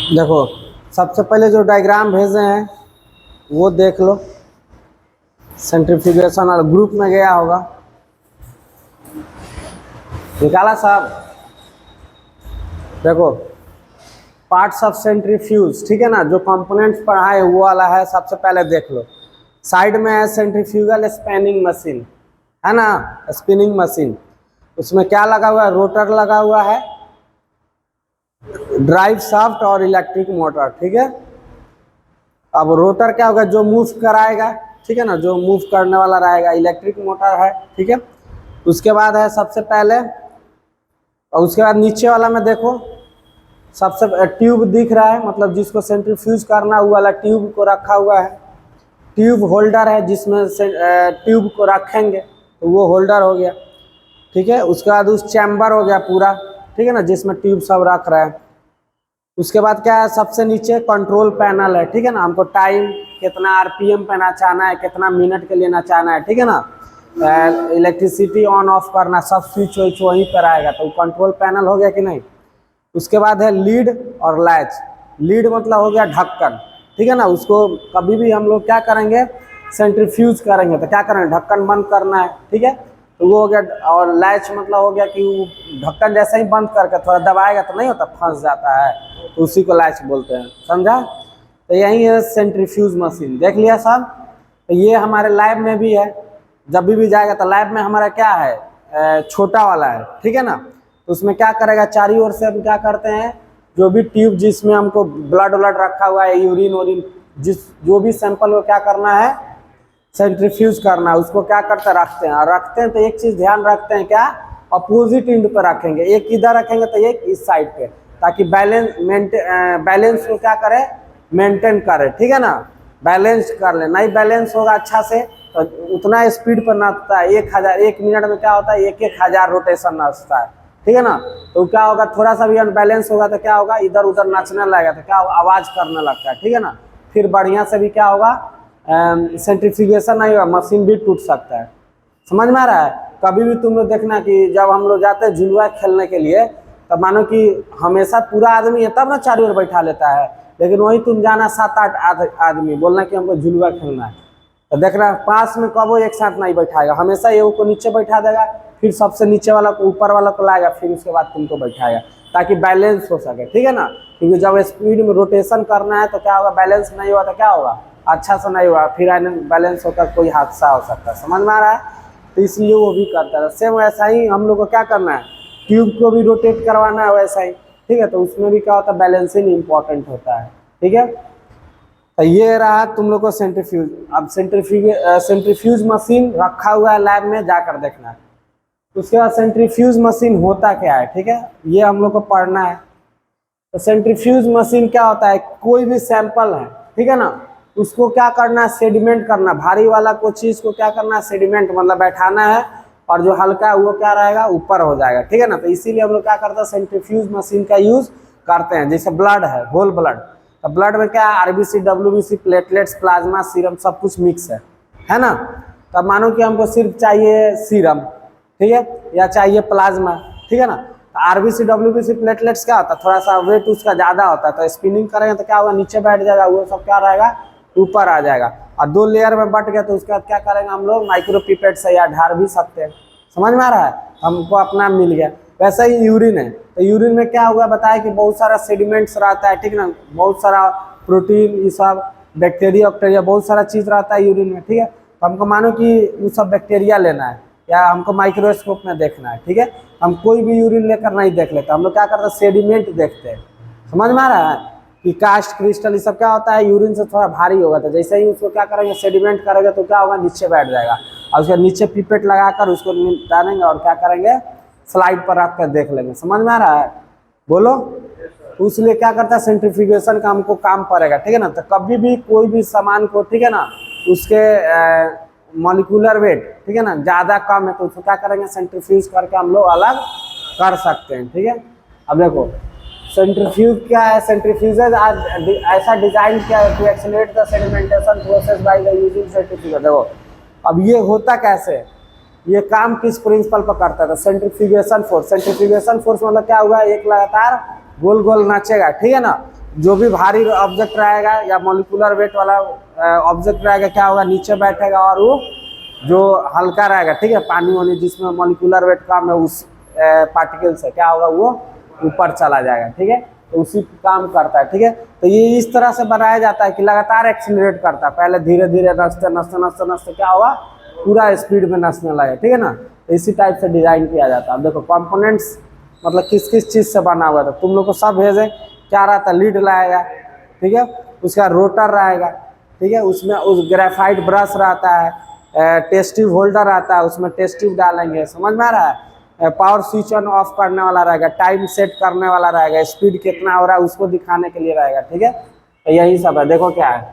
देखो, सबसे पहले जो डायग्राम भेजे हैं वो देख लो। सेंट्रीफ्यूगेशन और ग्रुप में गया होगा, निकाला साहब। देखो, पार्ट्स ऑफ सेंट्रीफ्यूज, ठीक है ना, जो कंपोनेंट्स पढ़ा है वो वाला है। सबसे पहले देख लो, साइड में है सेंट्रीफ्यूगल स्पिनिंग मशीन, है ना, स्पिनिंग मशीन। उसमें क्या लगा हुआ है? रोटर लगा हुआ है, ड्राइव शाफ्ट और इलेक्ट्रिक मोटर, ठीक है। अब रोटर क्या होगा? जो मूव कराएगा, ठीक है ना, जो मूव करने वाला रहेगा। इलेक्ट्रिक मोटर है, ठीक है। उसके बाद है सबसे पहले, और उसके बाद नीचे वाला में देखो, सबसे ट्यूब दिख रहा है, मतलब जिसको सेंट्रीफ्यूज करना वो वाला ट्यूब को रखा हुआ है। ट्यूब होल्डर है जिसमें ट्यूब को रखेंगे, तो वो होल्डर हो गया, ठीक है। उसके बाद उस चैम्बर हो गया पूरा, ठीक है ना, जिसमें ट्यूब सब रख रहा है। उसके बाद क्या है? सबसे नीचे कंट्रोल पैनल है, ठीक है ना। हमको टाइम कितना आरपीएम पे नचाना है, कितना मिनट के लिए नचाना है, ठीक है ना। इलेक्ट्रिसिटी ऑन ऑफ करना, सब स्विच विच वहीं पर आएगा, तो कंट्रोल पैनल हो गया कि नहीं। उसके बाद है लीड और लैच। लीड मतलब हो गया ढक्कन, ठीक है ना। उसको कभी भी हम लोग क्या करेंगे? सेंट्रीफ्यूज करेंगे तो क्या करेंगे? ढक्कन बंद करना है, ठीक है, तो वो हो गया। और लैच मतलब हो गया कि वो ढक्कन जैसे ही बंद करके थोड़ा दबाएगा तो नहीं होता, फंस जाता है, तो उसी को लैच बोलते हैं, समझा। तो यही है सेंट्रीफ्यूज मशीन, देख लिया साहब। तो ये हमारे लैब में भी है, जब भी जाएगा तो लैब में हमारा क्या है? छोटा वाला है, ठीक है ना। तो उसमें क्या करेगा? चारों ओर से हम क्या करते हैं, जो भी ट्यूब जिसमें हमको ब्लड व्लड रखा हुआ है, यूरिन वोरिन, जो भी सैंपल को क्या करना है? सेंट्रीफ्यूज करना है। उसको क्या करते रखते हैं, और रखते हैं तो एक चीज ध्यान रखते हैं, क्या? अपोजिट इंड पर रखेंगे। एक इधर रखेंगे तो एक इस साइड पे, ताकि बैलेंस को क्या करे? मेंटेन करे, ठीक है ना। बैलेंस कर ले, नहीं बैलेंस होगा अच्छा से तो उतना स्पीड पर नाचता है। 1000 1 मिनट में क्या होता है? 1000 रोटेशन नाचता है, ठीक है ना। तो क्या होगा? थोड़ा सा भी अनबैलेंस होगा तो क्या होगा? इधर उधर नाचने लगेगा तो क्या होगा? आवाज करने लगता है, ठीक है ना। फिर बढ़िया से भी क्या होगा? सेंट्रीफ्यूगेशन नहीं होगा, मशीन भी टूट सकता है। समझ में आ रहा है? कभी भी तुम लोग देखना कि जब हम लोग जाते हैं झुलुआ खेलने के लिए, तब मानो कि हमेशा पूरा आदमी है तब ना चारों ओर बैठा लेता है, लेकिन वही तुम जाना 7-8 आदमी, बोलना कि हमको झुलुआ खेलना है, तो देखना पास में कब वो एक साथ नहीं बैठाएगा, हमेशा ये को नीचे बैठा देगा, फिर सबसे नीचे वाला को ऊपर वाला को लाएगा, फिर उसके बाद तुमको बैठाएगा, ताकि बैलेंस हो सके, ठीक है ना। क्योंकि जब स्पीड में रोटेशन करना है तो क्या होगा? बैलेंस नहीं हुआ तो क्या होगा? अच्छा से नहीं हुआ, फिर बैलेंस होकर कोई हादसा हो सकता है। समझ में आ रहा है? तो इसलिए वो भी करता है। सेम वैसा ही हम लोग को क्या करना है? ट्यूब को भी रोटेट करवाना है वैसा ही, ठीक है। तो उसमें भी क्या होता है? बैलेंसिंग इंपॉर्टेंट होता है, ठीक है। तो ये रहा तुम लोग को सेंट्रीफ्यूज। अब सेंट्रीफ्यूज मशीन रखा हुआ है लैब में, जाकर देखना है। उसके बाद सेंट्रीफ्यूज मशीन होता क्या है, ठीक है, ये हम लोग को पढ़ना है। तो सेंट्रीफ्यूज मशीन क्या होता है? कोई भी सैंपल है, ठीक है ना, उसको क्या करना है? सेडिमेंट करना। भारी वाला कोई चीज को क्या करना है? सेडिमेंट मतलब बैठाना है, और जो हल्का है वो क्या रहेगा? ऊपर हो जाएगा, ठीक है ना। तो इसीलिए हम लोग क्या करते हैं? सेंट्रीफ्यूज मशीन का यूज करते हैं। जैसे ब्लड है, होल ब्लड, तो ब्लड में क्या है? RBC, WBC, platelets, plasma, serum, सब कुछ मिक्स है ना। तब मानो कि हमको सिर्फ चाहिए सीरम, ठीक है, या चाहिए प्लाज्मा, ठीक है ना। आरबीसी, डब्ल्यूबीसी, प्लेटलेट्स क्या होता है? थोड़ा सा वेट उसका ज्यादा होता है, तो स्पिनिंग करेंगे तो क्या होगा? नीचे बैठ जाएगा, वो सब क्या रहेगा? ऊपर आ जाएगा। और 2 लेयर में बट गया तो उसके बाद क्या करेंगे हम लोग? माइक्रोपिपेट से या ढार भी सकते हैं। समझ में आ रहा है? हमको अपना मिल गया। वैसा ही यूरिन है, तो यूरिन में क्या हुआ बताया कि बहुत सारा सेडिमेंट्स रहता है, ठीक ना, बहुत सारा प्रोटीन, ये सब बैक्टीरिया बहुत सारा चीज रहता है यूरिन में, ठीक है। तो हमको मानो कि वो सब बैक्टीरिया लेना है, या हमको माइक्रोस्कोप में देखना है, ठीक है। हम कोई भी यूरिन लेकर नहीं देख लेते, हम लोग क्या करते हैं? सेडिमेंट देखते हैं। समझ में आ रहा है कि कास्ट क्रिस्टल ये सब क्या होता है? यूरिन से थोड़ा भारी होगा, तो जैसे ही उसको क्या करेंगे? सेडिमेंट करेंगे तो क्या होगा? नीचे बैठ जाएगा, और उसके नीचे पिपेट लगाकर उसको डालेंगे और क्या करेंगे? स्लाइड पर रख कर देख लेंगे। समझ में आ रहा है? बोलो। तो इसलिए क्या करता है? सेंट्रीफ्यूगेशन का हमको काम पड़ेगा, ठीक है ना। तो कभी भी कोई भी सामान को, ठीक है ना, उसके मॉलिक्यूलर वेट, ठीक है ना, ज्यादा कम है तो उसको क्या करेंगे? सेंट्रीफ्यूज करके हम लोग अलग कर सकते हैं, ठीक है। अब देखो सेंट्रीफ्यूज क्या है? सेंट्रीफ्यूजेज ऐसा डिजाइन किया है to accelerate the sedimentation process by the using centrifugal. देखो अब ये होता कैसे, ये काम किस प्रिंसिपल पर करता है? तो सेंट्रीफ्यूगेशन फोर्स। सेंट्रीफ्यूगेशन फोर्स मतलब क्या हुआ? एक लगातार गोल गोल नाचेगा, ठीक है ना, जो भी भारी ऑब्जेक्ट रहेगा या मॉलिक्यूलर वेट वाला ऑब्जेक्ट रहेगा क्या होगा, नीचे बैठेगा, और वो जो हल्का रहेगा, ठीक है, पानी वानी जिसमें मॉलिक्यूलर वेट कम है उस पार्टिकल से क्या होगा, वो ऊपर चला जाएगा, ठीक है। तो उसी काम करता है, ठीक है। तो ये इस तरह से बनाया जाता है कि लगातार एक्सीलरेट करता है, पहले धीरे धीरे नसते नसते नसते नसते क्या होगा, पूरा स्पीड में नसने लगे, ठीक है ना। तो इसी टाइप से डिजाइन किया जाता है। अब देखो कंपोनेंट्स मतलब किस किस चीज से बना हुआ था, तुम लोग को सब भेजे, क्या रहता है, लीड लाएगा, ठीक है, उसका रोटर रहेगा, ठीक है, उसमें उस ग्रेफाइट ब्रश रहता है, टेस्ट ट्यूब होल्डर आता है, उसमें टेस्ट ट्यूब डालेंगे, समझ में आ रहा है। पावर स्विच ऑन ऑफ करने वाला रहेगा, टाइम सेट करने वाला रहेगा, स्पीड कितना हो रहा है उसको दिखाने के लिए रहेगा, ठीक है। तो यही सब है। देखो क्या है,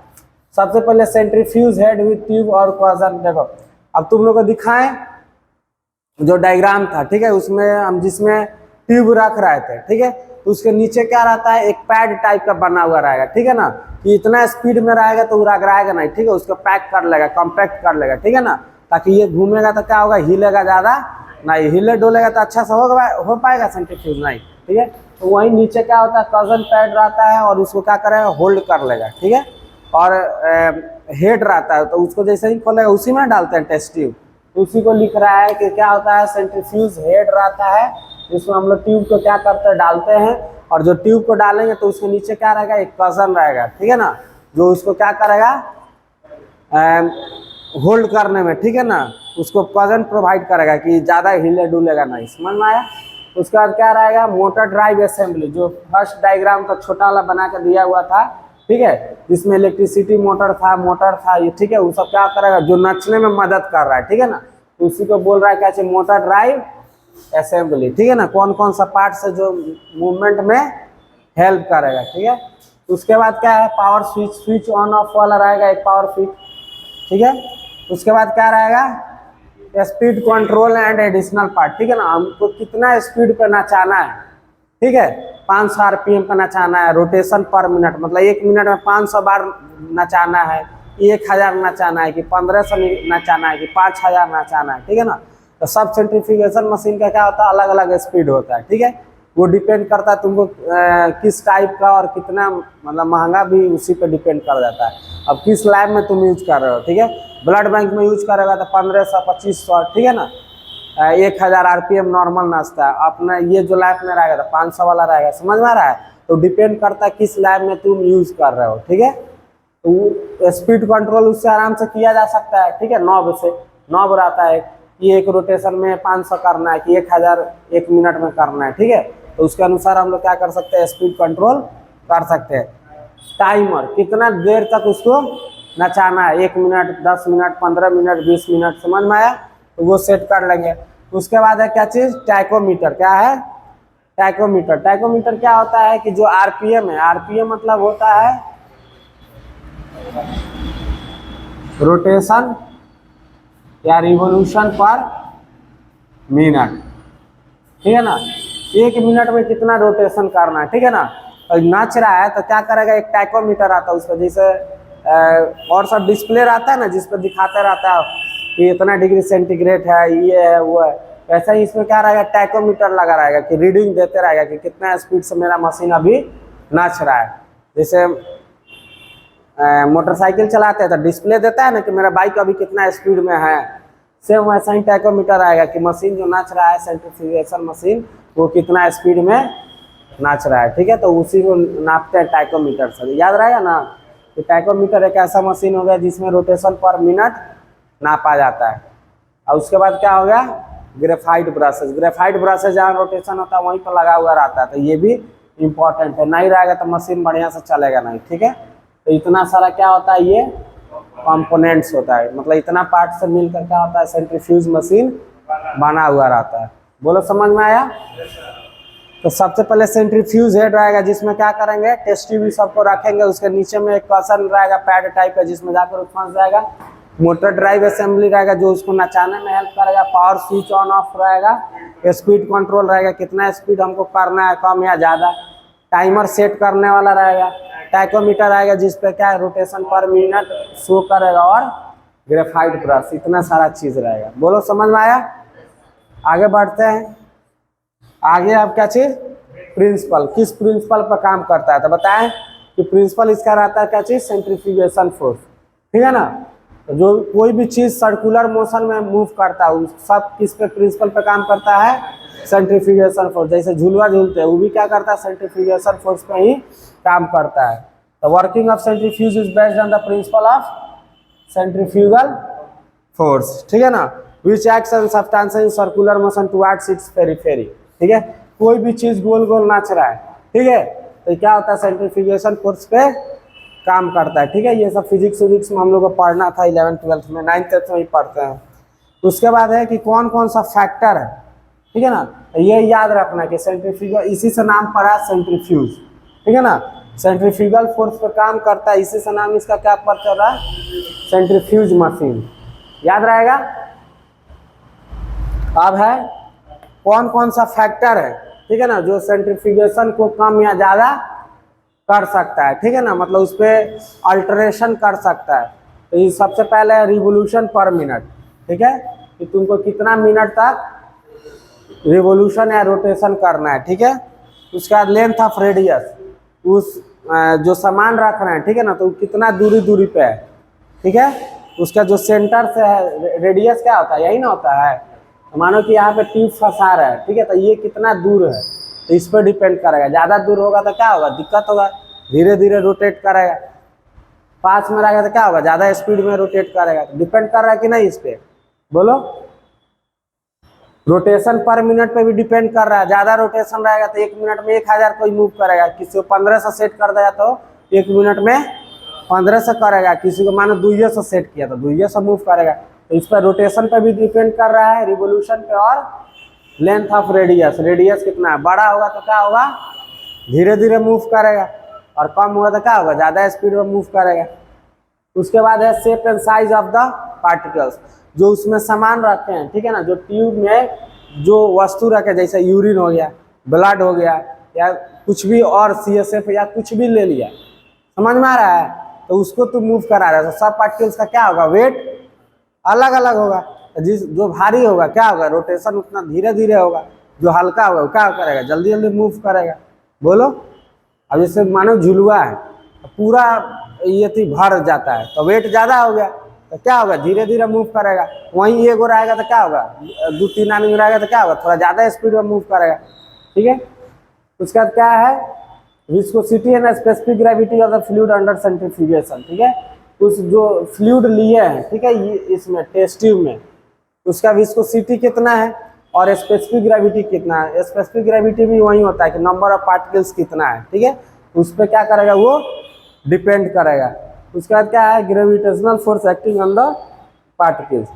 सबसे पहले सेंट्रीफ्यूज हेड विथ ट्यूब और क्वाजन। देखो अब तुम लोग को दिखाएं जो डायग्राम था, ठीक है, उसमें हम जिसमें ट्यूब रख रहे थे, ठीक है, तो उसके नीचे क्या रहता है, एक पैड टाइप का बना हुआ रहेगा, ठीक है ना, कि इतना स्पीड में रहेगा तो रगड़ाएगा नहीं, ठीक है, उसको पैक कर लेगा, कॉम्पैक्ट कर लेगा, ठीक है ना, ताकि ये घूमेगा तो क्या होगा, हिलेगा ज्यादा नहीं, हिले डोलेगा तो अच्छा से हो पाएगा सेंट्रीफ्यूज नहीं, ठीक है। तो वही नीचे क्या होता है, कजन पैड रहता है और उसको क्या करेगा, होल्ड कर लेगा, ठीक है। और हेड रहता है तो उसको जैसे ही खोलेगा उसी में डालते हैं टेस्ट ट्यूब, तो उसी को लिख रहा है कि क्या होता है, सेंट्रीफ्यूज हेड रहता है, जिसमें हम लोग ट्यूब को क्या करते हैं, डालते हैं, और जो ट्यूब को डालेंगे तो उसके नीचे क्या रहेगा, एक कजन रहेगा, ठीक है ना, जो उसको क्या करेगा, होल्ड करने में, ठीक है ना, उसको कजन प्रोवाइड करेगा कि ज़्यादा हिले डुलेगा नहीं, समझ में आया। उसके बाद क्या रहेगा, मोटर ड्राइव असेंबली, जो फर्स्ट डायग्राम का छोटा वाला बना के दिया हुआ था, ठीक है, जिसमें इलेक्ट्रिसिटी मोटर था ये, ठीक है, वो सब क्या करेगा, जो नचने में मदद कर रहा है, ठीक है ना, तो उसी को बोल रहा है क्या चाहिए, मोटर ड्राइव असेंबली, ठीक है ना, कौन कौन सा पार्ट से जो मूवमेंट में हेल्प करेगा, ठीक है। उसके बाद क्या है, power switch, switch on off वाला रहेगा एक पावर स्विच, ठीक है। उसके बाद क्या रहेगा, speed control and additional part, ठीक है ना, हमको कितना स्पीड पे नचाना है, ठीक है, 500 आरपीएम पे नचाना है, रोटेशन पर मिनट मतलब 1 मिनट में 500 बार नचाना है, 1000 नचाना है कि 1500 नचाना है कि 5000 नचाना है, ठीक है ना। तो सब सेंट्रीफ्यूगेशन मशीन का क्या होता है, अलग अलग स्पीड होता है, ठीक है, वो डिपेंड करता है तुमको किस टाइप का और कितना मतलब महंगा भी उसी पे डिपेंड कर जाता है। अब किस लैब में तुम यूज कर रहे हो, ठीक है, ब्लड बैंक में यूज करेगा तो 1500 2500, ठीक है ना, 1000 आरपीएम नॉर्मल नाचता है, अपना ये जो लैब में रहेगा तो 500 वाला रहेगा, समझ में आ रहा है। तो डिपेंड करता है किस लैब में तुम यूज कर रहे हो, ठीक है। तो स्पीड कंट्रोल उससे आराम से किया जा सकता है, ठीक है, नॉब से, नॉब रहता है कि एक रोटेशन में 500 करना है कि 1000 1 मिनट में करना है, ठीक है, तो उसके अनुसार हम लोग क्या कर सकते हैं, स्पीड कंट्रोल कर सकते हैं। टाइमर, कितना देर तक उसको नचाना है, 1 मिनट, 10 मिनट, 15 मिनट, 20 मिनट, समझ में आया, तो वो सेट कर लेंगे। उसके बाद है क्या चीज, टाइकोमीटर, क्या है, टाइकोमीटर। टाइकोमीटर क्या होता है कि जो आरपीएम है, आरपीएम मतलब होता है रोटेशन या रिवोल्यूशन पर मिनट, ठीक है ना, 1 मिनट में कितना रोटेशन करना है, ठीक है ना। और नाच रहा है तो क्या करेगा, एक टाइकोमीटर आता है उसका, जैसे और सब डिस्प्ले रहता है ना जिस पर दिखाता रहता है कि इतना डिग्री सेंटीग्रेड है, ये है वो है, वैसा ही इसमें क्या रहेगा, टाइकोमीटर लगा रहेगा कि रीडिंग देते रहेगा कि कितना स्पीड से मेरा मशीन अभी नाच रहा है। जैसे मोटरसाइकिल चलाते हैं तो डिस्प्ले देता है ना कि मेरा बाइक अभी कितना स्पीड में है, सेम वैसा ही टाइकोमीटर आएगा कि मशीन जो नाच रहा है, सेंट्रीफ्यूगेशन मशीन, वो कितना स्पीड में नाच रहा है, ठीक है। तो उसी को नापते हैं टाइकोमीटर से, याद रहेगा ना कि टाइकोमीटर एक ऐसा मशीन हो गया जिसमें रोटेशन पर मिनट नापा जाता है। और उसके बाद क्या हो गया, ग्रेफाइट ब्रशेज। ग्रेफाइट ब्रशेज जहाँ रोटेशन होता है वहीं पर लगा हुआ रहता है, तो ये भी इम्पोर्टेंट है, नहीं रहेगा तो मशीन बढ़िया से चलेगा नहीं, ठीक है। तो इतना सारा क्या होता है, ये कंपोनेंट्स होता है, मतलब इतना पार्ट से मिलकर क्या होता है, सेंट्रीफ्यूज मशीन बना हुआ रहता है। बोलो समझ में आया। तो सबसे पहले सेंट्रीफ्यूज हेड रहेगा जिसमें क्या करेंगे, टेस्ट ट्यूब सबको रखेंगे, उसके नीचे में एक कशन रहेगा पैड टाइप का जिसमें जाकर फंस जाएगा। मोटर ड्राइव असेंबली रहेगा जो उसको नचाने में हेल्प करेगा। पावर स्विच ऑन ऑफ रहेगा। स्पीड कंट्रोल रहेगा, कितना स्पीड हमको करना है, कम या ज़्यादा। टाइमर सेट करने वाला रहेगा। टाइकोमीटर आएगा जिस पे क्या है, रोटेशन पर मिनट शो करेगा। और ग्रेफाइट ब्रश, इतना सारा चीज़ रहेगा। बोलो समझ में आया। आगे बढ़ते हैं। आगे अब क्या चीज़, प्रिंसिपल, किस प्रिंसिपल पर काम करता है, तो बताएं कि प्रिंसिपल इसका रहता है क्या चीज, सेंट्रीफ्यूगेशन फोर्स, ठीक है ना। तो जो कोई भी चीज सर्कुलर मोशन में मूव करता है उस सब किस पे, प्रिंसिपल पे काम करता है, सेंट्रीफ्यूगेशन फोर्स। जैसे झुलवा झूलते हैं वो भी क्या करता है, सेंट्रीफ्यूगेशन फोर्स पे ही काम करता है। The working of centrifuge is based on the principle of centrifugal force, ठीक है ना। Which acts on substance in circular motion towards it's periphery, ठीक है। कोई भी चीज गोल गोल नाच रहा है, ठीक है, तो क्या होता है, सेंट्रीफ्यूगेशन फोर्स पे काम करता है, ठीक है। ये सब फिजिक्स में हम लोग को पढ़ना था 11th 12th में, 9th 10th में ही पढ़ते हैं। उसके बाद है कि कौन कौन सा फैक्टर है, ठीक है ना, तो ये याद रखना कि सेंट्रीफ्यूगल, इसी से नाम पड़ा सेंट्रीफ्यूज, ठीक है ना। सेंट्रीफ्यूगल फोर्स पे काम करता है, इसी से नाम इसका क्या पता चल रहा है, सेंट्रीफ्यूज मशीन, याद रहेगा। अब है कौन कौन सा फैक्टर है, ठीक है ना, जो सेंट्रीफ्यूगेशन को कम या ज्यादा कर सकता है, ठीक है ना, मतलब उस पर अल्टरेशन कर सकता है। तो ये सबसे पहले है रिवोल्यूशन पर मिनट, ठीक है, कि तुमको कितना मिनट तक रिवोल्यूशन या रोटेशन करना है, ठीक है। उसके बाद लेंथ ऑफ रेडियस, उस जो सामान रख रहे हैं, ठीक है ना, तो कितना दूरी पे है, ठीक है। उसका जो सेंटर से है, रेडियस क्या होता है, यही ना होता है। तो मानो कि यहाँ पे ट्यूब फंसा रहा है, ठीक है, तो ये कितना दूर है, तो इस पर डिपेंड करेगा। ज़्यादा दूर होगा तो क्या होगा, दिक्कत होगा, धीरे धीरे रोटेट करेगा। पास में रहेगा तो क्या होगा, ज़्यादा स्पीड में रोटेट करेगा। तो डिपेंड कर रहा है कि नहीं इस पर, बोलो। रोटेशन पर मिनट पे भी डिपेंड कर रहा है। ज़्यादा रोटेशन रहेगा तो 1 मिनट में 1000 कोई मूव करेगा, किसी को 1500 सेट कर देगा तो 1 मिनट में 1500 करेगा, किसी को मानो 200 सेट किया तो 200 मूव करेगा। तो इस पर रोटेशन पे भी डिपेंड कर रहा है, रिवोल्यूशन पे, और लेंथ ऑफ रेडियस, रेडियस कितना है, बड़ा होगा तो क्या होगा, धीरे धीरे मूव करेगा, और कम होगा तो क्या होगा, ज़्यादा स्पीड में मूव करेगा। उसके बाद है shape and size of the particles, जो उसमें सामान रखे हैं, ठीक है ना, जो ट्यूब में जो वस्तु रखे, जैसे यूरिन हो गया, ब्लड हो गया, या कुछ भी और CSF या कुछ भी ले लिया, समझ में आ रहा है, तो उसको तुम मूव करा रहे हो। तो सब पार्टिकल्स का क्या होगा, वेट अलग अलग होगा। जिस जो भारी होगा क्या होगा, रोटेशन उतना धीरे धीरे होगा, जो हल्का होगा क्या करेगा, जल्दी जल्दी मूव करेगा, बोलो। अब जैसे मानो झुलुआ है, पूरा ये भर जाता है तो वेट ज़्यादा हो गया, तो क्या होगा, धीरे धीरे मूव करेगा। वहीं एगो रहेगा तो क्या होगा, 2-3 आदमी रहेगा तो क्या होगा, थोड़ा ज़्यादा स्पीड में मूव करेगा, ठीक है। उसके बाद क्या है, viscosity and specific gravity of the fluid under centrifugation, ठीक है। उस जो फ्लूइड लिए हैं, ठीक है, ये इसमें टेस्ट ट्यूब में, उसका विस्कोसिटी कितना है और स्पेसिफिक ग्रेविटी कितना है। स्पेसिफिक ग्रेविटी भी वही होता है कि नंबर ऑफ पार्टिकल्स कितना है, ठीक है, उस पर क्या करेगा, वो डिपेंड करेगा। उसके बाद क्या है, gravitational force acting on the particles.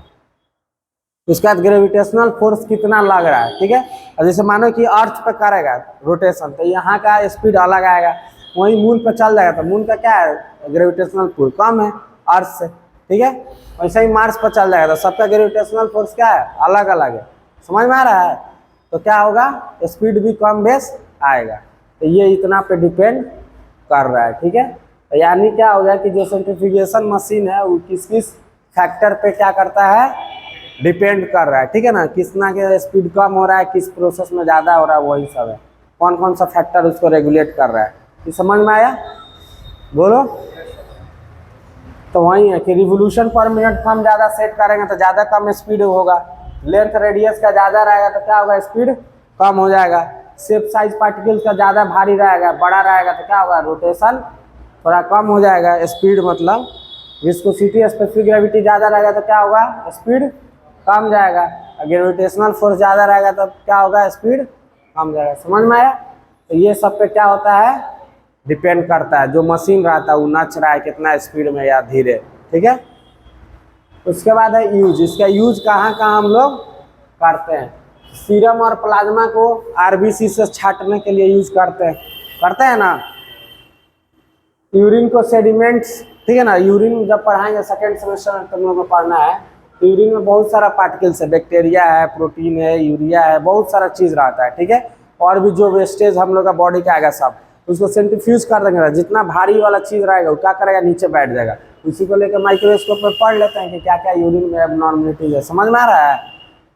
उसके बाद ग्रेविटेशनल फोर्स कितना लग रहा है, ठीक है। और जैसे मानो कि अर्थ पे करेगा रोटेशन, तो यहाँ का स्पीड अलग आएगा, वहीं मून पे चल जाएगा तो मून का क्या है, ग्रेविटेशनल फोर्स कम है अर्थ से, ठीक है। वैसे ही मार्स पर चल जाएगा तो सबका ग्रेविटेशनल फोर्स क्या है, अलग अलग है, समझ में आ रहा है। तो क्या होगा, स्पीड भी कम बेस आएगा। तो ये इतना पे डिपेंड कर रहा है, ठीक है। तो यानी क्या हो गया कि जो सेंट्रीफ्यूगेशन मशीन है वो किस किस फैक्टर पे क्या करता है, डिपेंड कर रहा है, ठीक है ना। कितना के स्पीड कम हो रहा है, किस प्रोसेस में ज़्यादा हो रहा है, वही सब है। कौन कौन सा फैक्टर उसको रेगुलेट कर रहा है, ये समझ में आया, बोलो। तो वही है कि रिवोल्यूशन पर मिनट कम ज़्यादा सेट करेंगे तो ज़्यादा कम स्पीड होगा, लेंथ रेडियस का ज़्यादा रहेगा तो क्या होगा, स्पीड कम हो जाएगा। शेप साइज पार्टिकल्स का ज़्यादा भारी रहेगा, बड़ा रहेगा तो क्या होगा, रोटेशन थोड़ा कम हो जाएगा, स्पीड मतलब। विस्कोसिटी स्पेसिफिक ग्रेविटी ज़्यादा रहेगा तो क्या होगा, स्पीड कम जाएगा। ग्रेविटेशनल फोर्स ज़्यादा रहेगा तो क्या होगा, स्पीड कम जाएगा, समझ में आया। तो ये सब पे क्या होता है, डिपेंड करता है, जो मशीन रहता है वो नच रहा है कितना स्पीड में या धीरे, ठीक है। उसके बाद है यूज, इसका यूज कहाँ कहाँ हम लोग करते हैं। सीरम और प्लाज्मा को RBC से छांटने के लिए यूज करते हैं ना। यूरिन को सेडिमेंट्स, ठीक है ना, यूरिन जब पढ़ाएंगे सेकेंड सेमेस्टर में तुम लोगों को पढ़ना है, तो यूरिन में बहुत सारा पार्टिकल्स है, बैक्टीरिया है, प्रोटीन है, यूरिया है, बहुत सारा चीज़ रहता है, ठीक है। और भी जो वेस्टेज हम लोग का बॉडी का आएगा सब, उसको सेंट्रीफ्यूज कर देंगे, जितना भारी वाला चीज़ रहेगा वो क्या करेगा, नीचे बैठ जाएगा। उसी को लेकर माइक्रोस्कोप में पढ़ लेते हैं कि क्या क्या यूरिन में एबनॉर्मलिटीज है, समझ में आ रहा है।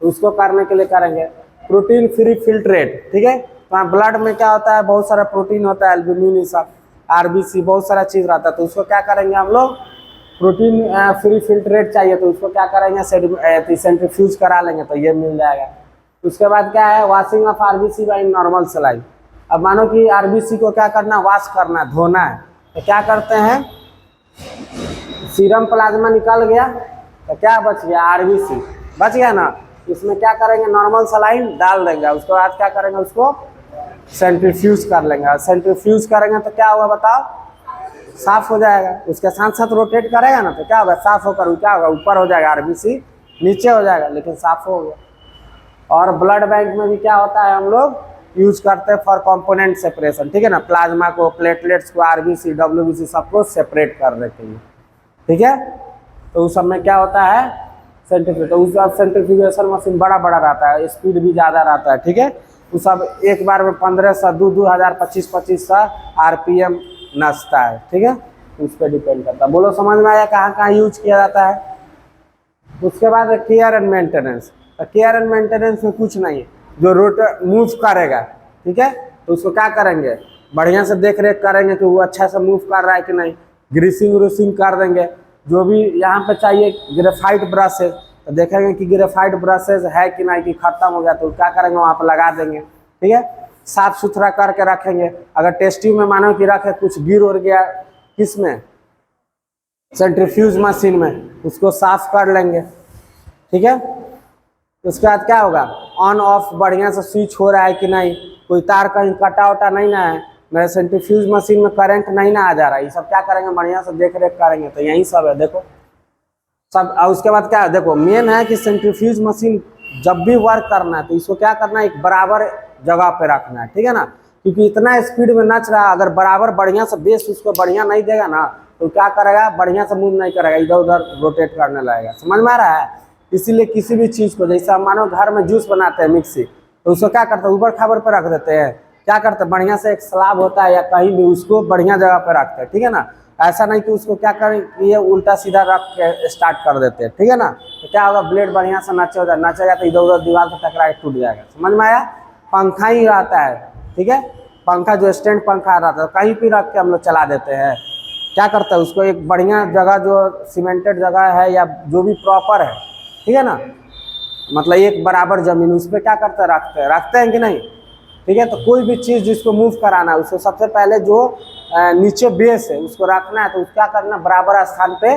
तो उसको करने के लिए करेंगे प्रोटीन फ्री फिल्ट्रेट, ठीक है। तो ब्लड में क्या होता है, बहुत सारा प्रोटीन होता है, एल्ब्यूमिन, ये सब, आरबीसी, बहुत सारा चीज रहता है। तो उसको क्या करेंगे हम लोग, प्रोटीन फ्री फिल्ट्रेट चाहिए तो उसको क्या करेंगे, सेंट्रीफ्यूज करा लेंगे तो ये मिल जाएगा। उसके बाद क्या है, washing of RBC by normal saline. अब मानो कि आरबीसी को क्या करना, वॉश करना, धोना है, तो क्या करते हैं, सीरम प्लाज्मा निकल गया तो क्या बच गया, आरबीसी बच गया ना। इसमें क्या करेंगे, नॉर्मल सलाइन डाल देंगे, उसके बाद क्या करेंगे, उसको सेंट्रीफ्यूज कर लेंगे। सेंट्रीफ्यूज करेंगे तो क्या होगा बताओ, साफ हो जाएगा। उसके साथ साथ रोटेट करेगा ना तो क्या होगा, साफ होकर क्या होगा, ऊपर हो जाएगा, आरबीसी नीचे हो जाएगा, लेकिन साफ हो गया। और ब्लड बैंक में भी क्या होता है, हम लोग यूज करते हैं फॉर कंपोनेंट सेपरेशन, ठीक है ना, प्लाज्मा को, प्लेटलेट्स को, आरबीसी, डब्ल्यूबीसी सबको सेपरेट करने के लिए, ठीक है। तो उस सब में क्या होता है, सेंट्रीफ्यूज, तो उस सेंट्रीफ्यूगेशन मशीन बड़ा बड़ा रहता है, स्पीड भी ज़्यादा रहता है, ठीक है। वो सब एक बार में 1500, 2000, 2500 आरपीएम नचता है, ठीक है, उस पर डिपेंड करता है। बोलो समझ में आया कहाँ कहाँ यूज किया जाता है। उसके बाद केयर एंड मेंटेनेंस। तो केयर एंड मेंटेनेंस में कुछ नहीं है, जो रोटर मूव करेगा, ठीक है, तो उसको क्या करेंगे, बढ़िया से देख रेख करेंगे कि वो अच्छा से मूव कर रहा है कि नहीं, ग्रीसिंग व्रीसिंग कर देंगे। जो भी यहाँ पे चाहिए ग्रेफाइट ब्रशेज, तो देखेंगे कि ग्रेफाइट ब्रशेज है कि नहीं, कि खत्म हो गया तो क्या करेंगे, वहाँ पर लगा देंगे, ठीक है। साफ सुथरा करके रखेंगे। अगर टेस्ट ट्यूब में मानो कि रखे, कुछ गिर उड़ गया, किसमें, सेंट्रीफ्यूज मशीन में, उसको साफ कर लेंगे, ठीक है। उसके बाद क्या होगा, ऑन ऑफ बढ़िया से स्विच हो रहा है कि नहीं, कोई तार कहीं कटा वटा नहीं ना है, मेरे सेंट्रीफ्यूज मशीन में करंट नहीं ना आ जा रहा है, ये सब क्या करेंगे, बढ़िया से देख रेख करेंगे। तो यही सब है, देखो सब। और उसके बाद क्या है, देखो मेन है कि सेंट्रीफ्यूज मशीन जब भी वर्क करना है तो इसको क्या करना है, एक बराबर जगह पे रखना है, ठीक है ना, क्योंकि इतना स्पीड में नच रहा है, अगर बराबर बढ़िया से बेस उसको बढ़िया नहीं देगा ना तो क्या करेगा, बढ़िया से मूव नहीं करेगा, इधर उधर रोटेट करने लगेगा। समझ में आ रहा है। इसीलिए किसी भी चीज़ को, जैसे हम मानो घर में जूस बनाते हैं मिक्सी, तो उसको क्या करते हैं, ऊपर खाबर पर रख देते हैं, क्या करते हैं, बढ़िया से एक स्लैब होता है या कहीं भी उसको बढ़िया जगह पर रखते हैं, ठीक है ना। ऐसा नहीं कि उसको क्या करें, ये उल्टा सीधा रख के स्टार्ट कर देते हैं, ठीक है ना। तो क्या होगा, ब्लेड बढ़िया से नचेगा, नचेगा तो इधर उधर दीवार से टकरा के टूट जाएगा। समझ में आया। पंखा ही रहता है, ठीक है, पंखा जो स्टैंड पंखा रहता है कहीं भी रख के हम लोग चला देते हैं। क्या करते हैं, उसको एक बढ़िया जगह, जो सीमेंटेड जगह है या जो भी प्रॉपर है, ठीक है ना, मतलब एक बराबर जमीन, उस पर क्या करते हैं, रखते हैं कि नहीं, ठीक है। तो कोई भी चीज़ जिसको मूव कराना है उसको सबसे पहले जो नीचे बेस है उसको रखना है, तो उसको क्या करना, बराबर स्थान पे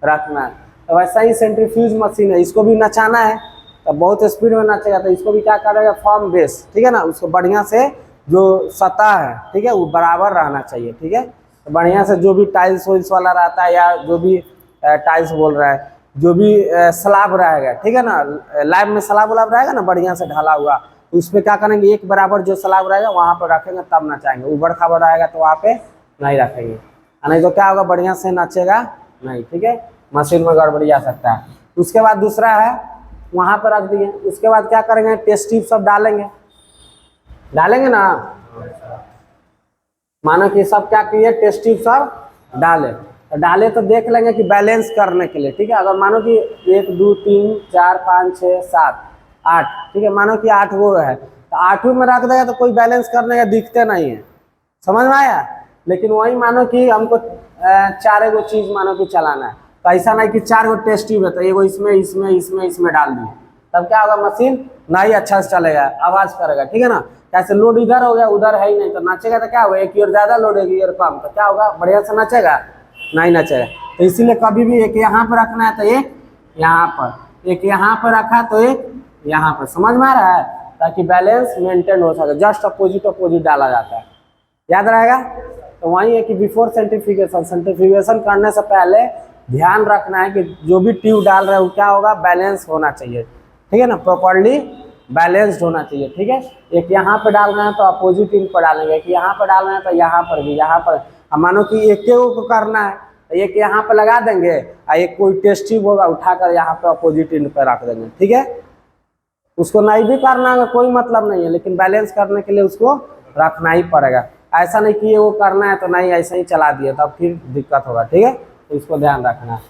रखना है। तो वैसा ही सेंट्रीफ्यूज मशीन है, इसको भी नचाना है तो बहुत स्पीड में नचेगा, तो इसको भी क्या करेगा, फॉर्म बेस, ठीक है ना, उसको बढ़िया से जो सतह है, ठीक है, वो बराबर रहना चाहिए, ठीक है। तो बढ़िया से जो भी टाइल्स वाइल्स वाला रहता है, या जो भी टाइल्स बोल रहा है, जो भी स्लैब रहेगा, ठीक है ना, लैब में स्लैब उलाब रहेगा ना बढ़िया से ढला हुआ, तो उस पर क्या करेंगे, एक बराबर जो स्लैब रहेगा वहाँ पर रखेंगे तब नचाएंगे। ऊबड़ खाबड़ रहेगा तो वहाँ पे नहीं रखेंगे, नहीं तो क्या होगा, बढ़िया से नचेगा नहीं, ठीक है, मशीन में गड़बड़ी आ सकता है। उसके बाद दूसरा है, वहाँ पर रख दिए। उसके बाद क्या करेंगे, टेस्ट ट्यूब सब डालेंगे ना, मानो कि सब क्या किए, टेस्ट ट्यूब सब डाले तो देख लेंगे कि बैलेंस करने के लिए, ठीक है। अगर मानो कि 1 2 3 4 5 6 7 8, ठीक है, मानो कि 8 वो है तो 8 में रख देगा तो कोई बैलेंस करने का दिखते नहीं है। समझ में आया। लेकिन वही मानो कि हमको 4 गो चीज मानो कि चलाना है, तो ऐसा नहीं कि 4 गो टेस्ट ट्यूब है तो एगो इसमें डाल दिए, तब क्या होगा, मशीन नहीं अच्छा से चलेगा, आवाज करेगा, ठीक है ना। कैसे लोड इधर हो गया, उधर है ही नहीं, तो नाचेगा तो क्या होगा, एक ईयर ज्यादा लोड है, ईयर कम, तो क्या होगा, बढ़िया से नाचेगा नहीं नचेगा। तो इसीलिए कभी भी एक यहाँ पर रखना है तो एक यहाँ पर, एक यहाँ पर रखा तो एक यहाँ पर। समझ में आ रहा है, ताकि बैलेंस मेंटेन हो सके। जस्ट अपोजिट डाला जाता है, याद रहेगा। तो वही है कि बिफोर सेंट्रीफ्यूगेशन करने से पहले ध्यान रखना है कि जो भी ट्यूब डाल रहे हो क्या होगा, बैलेंस होना चाहिए, ठीक है ना, प्रॉपर्ली बैलेंस्ड होना चाहिए, ठीक है। एक यहाँ पे डाल रहे हैं तो अपोजिट इन पर डालेंगे, एक यहाँ पर डाल रहे हैं तो यहाँ पर भी, यहाँ पर मानो कि एक को करना है तो एक यहाँ पे लगा देंगे, और एक कोई टेस्ट ट्यूब होगा उठाकर यहाँ पे अपोजिट इन पर रख देंगे, ठीक है। उसको नहीं भी करना है कोई मतलब नहीं है, लेकिन बैलेंस करने के लिए उसको रखना ही पड़ेगा। ऐसा नहीं कि ये वो करना है तो नहीं ऐसे ही चला दिया, तब फिर दिक्कत होगा, ठीक है। तो इसको ध्यान रखना है।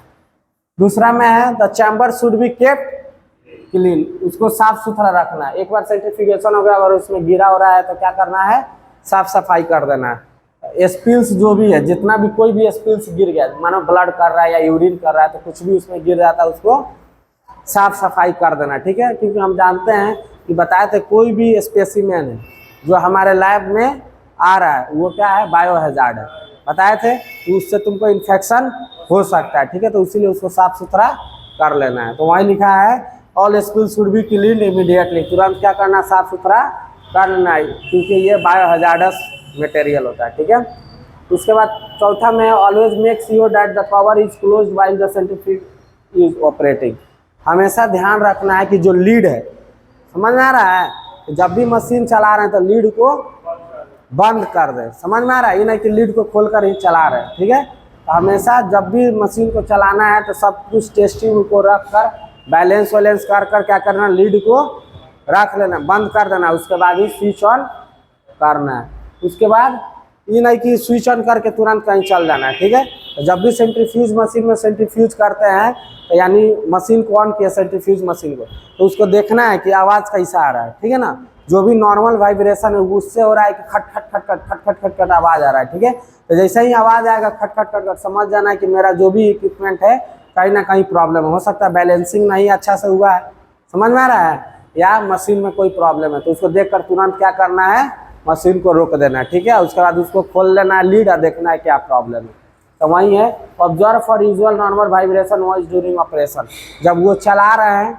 दूसरा में है the chamber should be kept clean, उसको साफ सुथरा रखना है। एक बार सेंट्रीफ्यूगेशन हो गया, अगर उसमें गिरा हो रहा है तो क्या करना है, साफ सफाई कर देना है। स्पिल्स जो भी है, जितना भी कोई भी स्पिल्स गिर गया, मानो ब्लड कर रहा है या यूरिन कर रहा है, तो कुछ भी उसमें गिर जाता है उसको साफ सफाई कर देना, ठीक है। क्योंकि हम जानते हैं कि बताए थे कोई भी स्पेसिमेन है जो हमारे लैब में आ रहा है वो क्या है, बायो हैजार्ड है, बताए थे। तो उससे तुमको इन्फेक्शन हो सकता है, ठीक है। तो इसीलिए उसको साफ सुथरा कर लेना है। तो वहीं लिखा है all spills should be clean immediately, तुरंत क्या करना, साफ सुथरा कर लेना है, क्योंकि ये बायो हैजार्डस मटेरियल होता है, ठीक है। उसके बाद चौथा में always make sure that the cover is closed while the centrifuge is operating, हमेशा ध्यान रखना है कि जो लीड है, समझ में आ रहा है, जब भी मशीन चला रहे हैं तो लीड को बंद कर दे, समझ में आ रहा है, ये नहीं कि लीड को खोलकर ही चला रहे हैं, ठीक है। तो हमेशा जब भी मशीन को चलाना है तो सब कुछ टेस्टिंग को रख कर बैलेंस वैलेंस कर कर क्या करना, लीड को रख लेना, बंद कर देना, उसके बाद ही स्विच ऑन करना है। उसके बाद ये नहीं कि स्विच ऑन करके तुरंत कहीं चल जाना है, ठीक है। तो जब भी सेंट्रीफ्यूज मशीन में सेंट्रीफ्यूज करते हैं तो यानी मशीन को ऑन किया, सेंट्रीफ्यूज मशीन को, तो उसको देखना है कि आवाज़ कैसा आ रहा है, ठीक है ना। जो भी नॉर्मल वाइब्रेशन है उससे हो रहा है कि खट खट खट खट खट खट खट खट आवाज़ आ रहा है, ठीक है। तो जैसे ही आवाज़ आएगा खट खट खट खट, समझ जाना है कि मेरा जो भी इक्विपमेंट है कहीं ना कहीं प्रॉब्लम हो सकता है, बैलेंसिंग नहीं अच्छा से हुआ है, समझ में आ रहा है, या मशीन में कोई प्रॉब्लम है। तो उसको देख कर तुरंत क्या करना है, मशीन को रोक देना है, ठीक है। उसके बाद उसको खोल लेना है लीड और देखना है क्या प्रॉब्लम है। तो वही है observe for usual normal vibration voice during operation, जब वो चला रहे हैं,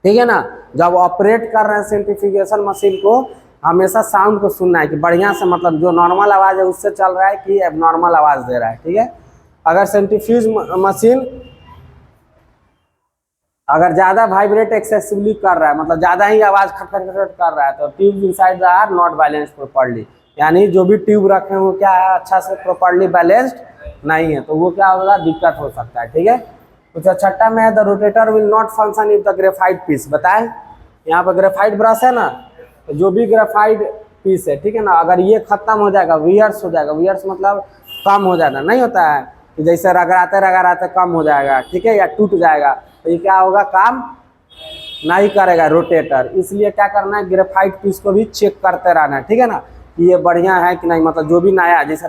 ठीक है ना, जब ऑपरेट कर रहे हैं सेंट्रीफ्यूगेशन मशीन को, हमेशा साउंड को सुनना है कि बढ़िया से, मतलब जो नॉर्मल आवाज़ है उससे चल रहा है कि एबनॉर्मल आवाज़ दे रहा है, ठीक है। अगर सेंट्रीफ्यूज मशीन अगर ज़्यादा वाइब्रेट एक्सेसिवली कर रहा है, मतलब ज़्यादा ही आवाज़ खट खट खट कर रहा है, तो tube inside the are not balanced properly, यानी जो भी ट्यूब रखे हैं वो क्या है, अच्छा से प्रॉपर्ली बैलेंस्ड नहीं है, तो वो क्या होगा, दिक्कत हो सकता है, ठीक है। कुछ छठा में है the rotator will not function if the graphite piece, बताएं यहाँ पर ग्रेफाइट ब्रश है ना, तो जो भी ग्रेफाइट पीस है, ठीक है ना, अगर ये खत्म हो जाएगा, वियर्स हो जाएगा, वियर्स मतलब कम हो जाना, नहीं होता है कि जैसे रगड़ाते कम हो जाएगा, ठीक है, या टूट जाएगा, तो ये क्या होगा, काम नहीं करेगा रोटेटर। इसलिए क्या करना है, ग्रेफाइट पीस को भी चेक करते रहना है, ठीक है ना, कि ये बढ़िया है कि नहीं, मतलब जो भी नया जैसे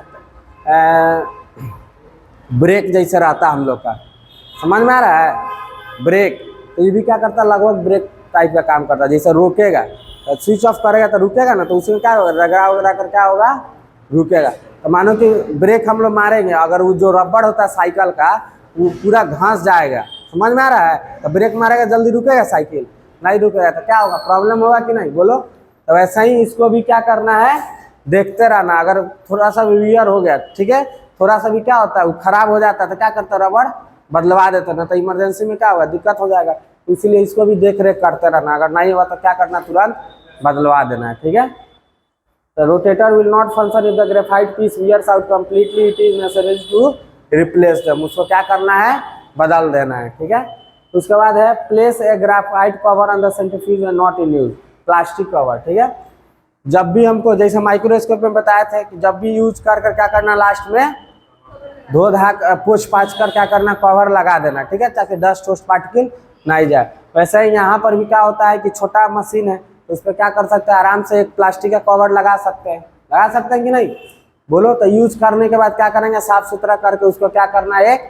ब्रेक जैसे रहता है हम लोग का, समझ में आ रहा है, ब्रेक, तो ये भी क्या करता है, लगभग ब्रेक टाइप का काम करता है, जैसे रोकेगा, तो स्विच ऑफ करेगा तो रुकेगा ना, तो उसमें क्या होगा, रगड़ा वगड़ा कर क्या होगा, रुकेगा। तो मानो कि ब्रेक हम लोग मारेंगे, अगर वो जो रबड़ होता है साइकिल का वो पूरा घास जाएगा, समझ में आ रहा है, तो ब्रेक मारेगा जल्दी रुकेगा साइकिल, नहीं रुकेगा, तो क्या होगा, प्रॉब्लम होगा कि नहीं, बोलो। तो वैसा ही इसको भी क्या करना है, देखते रहना, अगर थोड़ा सा भी वियर हो गया, ठीक है, थोड़ा सा भी क्या होता है, वो खराब हो जाता है, तो क्या करता है, रबड़ बदलवा देता है, ना तो इमरजेंसी में क्या होगा, दिक्कत हो जाएगा। तो इसीलिए इसको भी देख रेख करते रहना, अगर नहीं हुआ तो क्या करना, तुरंत बदलवा देना है, ठीक है। तो rotator will not function if the graphite piece wears out completely, it is necessary to replace them, उसको क्या करना है, बदल देना है, ठीक है। उसके बाद है place a graphite cover on the centrifuge and not in use, plastic cover, ठीक है। जब भी हमको जैसे माइक्रोस्कोप में बताया था कि जब भी यूज कर कर क्या करना, लास्ट में धो धा पोछ पाछ कर क्या करना, कवर लगा देना, ठीक है, ताकि डस्ट वस्ट पार्टिकल नहीं जाए। वैसे ही यहाँ पर भी क्या होता है कि छोटा मशीन है तो उस पर क्या कर सकते हैं, आराम से एक प्लास्टिक का कवर लगा सकते हैं कि नहीं, बोलो। तो यूज करने के बाद क्या करेंगे, साफ सुथरा करके उसको क्या करना है, एक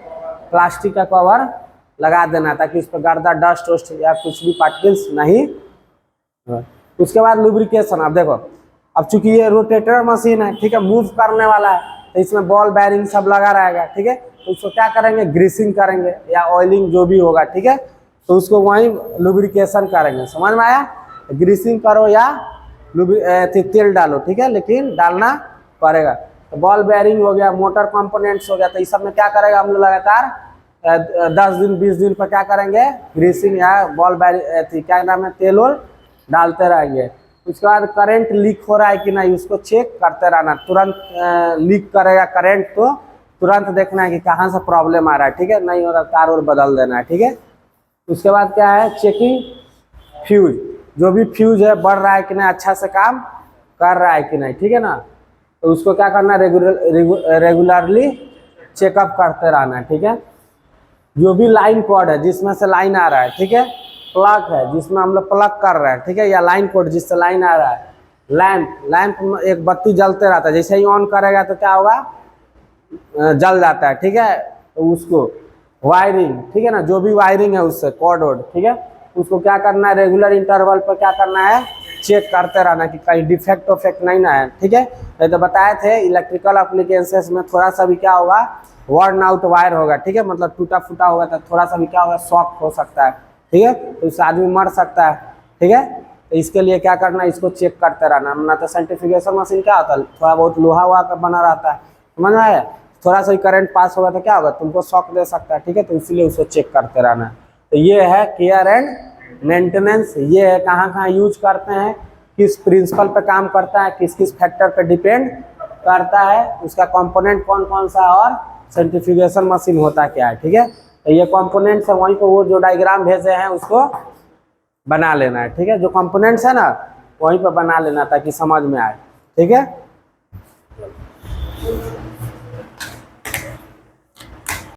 प्लास्टिक का कवर लगा देना, ताकि उस पर गर्दा डस्ट वस्ट या कुछ भी पार्टिकल्स नहीं। उसके बाद लुब्रिकेशन, अब देखो, अब चूंकि ये रोटेटर मशीन है, ठीक है, मूव करने वाला है, तो इसमें बॉल बैरिंग सब लगा रहेगा, ठीक है, तो उसको क्या करेंगे, ग्रीसिंग करेंगे या ऑयलिंग जो भी होगा, ठीक है, तो उसको वहीं लुब्रिकेशन करेंगे, समझ में आया, ग्रीसिंग करो या तेल डालो, ठीक है, लेकिन डालना पड़ेगा। तो बॉल बैरिंग हो गया, मोटर कंपोनेंट्स हो गया, तो इस सब में क्या करेगा हम लोग, लगातार 10 दिन 20 दिन पर क्या करेंगे, ग्रीसिंग या बॉल बैरिंग क्या नाम है, तेल वोल डालते रहेंगे। उसके बाद करंट लीक हो रहा है कि नहीं उसको चेक करते रहना, तुरंत लीक करेगा करंट तो तुरंत देखना है कि कहाँ से प्रॉब्लम आ रहा है, ठीक है, नहीं हो रहा तार और बदल देना है, ठीक है। उसके बाद क्या है, चेकिंग फ्यूज, जो भी फ्यूज है बढ़ रहा है कि नहीं, अच्छा से काम कर रहा है कि नहीं, ठीक है ना, तो उसको क्या करना, रेगुलरली चेकअप करते रहना है, ठीक है। जो भी लाइन कॉर्ड है जिसमें से लाइन आ रहा है, ठीक है, प्लग है जिसमें हम लोग प्लग कर रहे हैं, ठीक है, या लाइन कोड जिससे लाइन आ रहा है, लैंप एक बत्ती जलते रहता है, जैसे ही ऑन करेगा तो क्या होगा, जल जाता है, ठीक है। तो उसको वायरिंग, ठीक है ना, जो भी वायरिंग है उससे कॉर्ड वोड, ठीक है, उसको क्या करना है, रेगुलर इंटरवल पर क्या करना है, चेक करते रहना कि कहीं डिफेक्ट वफेक्ट नहीं ना है, ठीक है। तो बताए थे इलेक्ट्रिकल एप्लीकेशंस में थोड़ा सा भी क्या होगा, वर्न आउट वायर होगा, ठीक है, मतलब टूटा फूटा होगा तो थोड़ा सा भी क्या होगा, शॉक हो सकता है, ठीक है, तो उससे आदमी मर सकता है, ठीक है। तो इसके लिए क्या करना है, इसको चेक करते रहना। ना तो सर्टिफिकेशन मशीन क्या होता है, थोड़ा बहुत लोहा वहा का बना रहता है, समझ में आया, थोड़ा सा करंट पास होगा तो क्या होगा, तुमको शॉक दे सकता है, ठीक है, तो इसलिए उसको चेक करते रहना है। तो ये है केयर एंड मेंटेनेंस, ये है कहाँ कहाँ यूज करते हैं, किस प्रिंसिपल पे काम करता है, किस किस फैक्टर पे डिपेंड करता है, उसका कंपोनेंट कौन कौन सा है, और सर्टिफिकेशन मशीन होता क्या है, ठीक है। तो ये कंपोनेंट्स है, वहीं को वो जो डायग्राम भेजे हैं उसको बना लेना है, ठीक है, जो कंपोनेंट्स है ना वहीं पर बना लेना ताकि समझ में आए, ठीक है।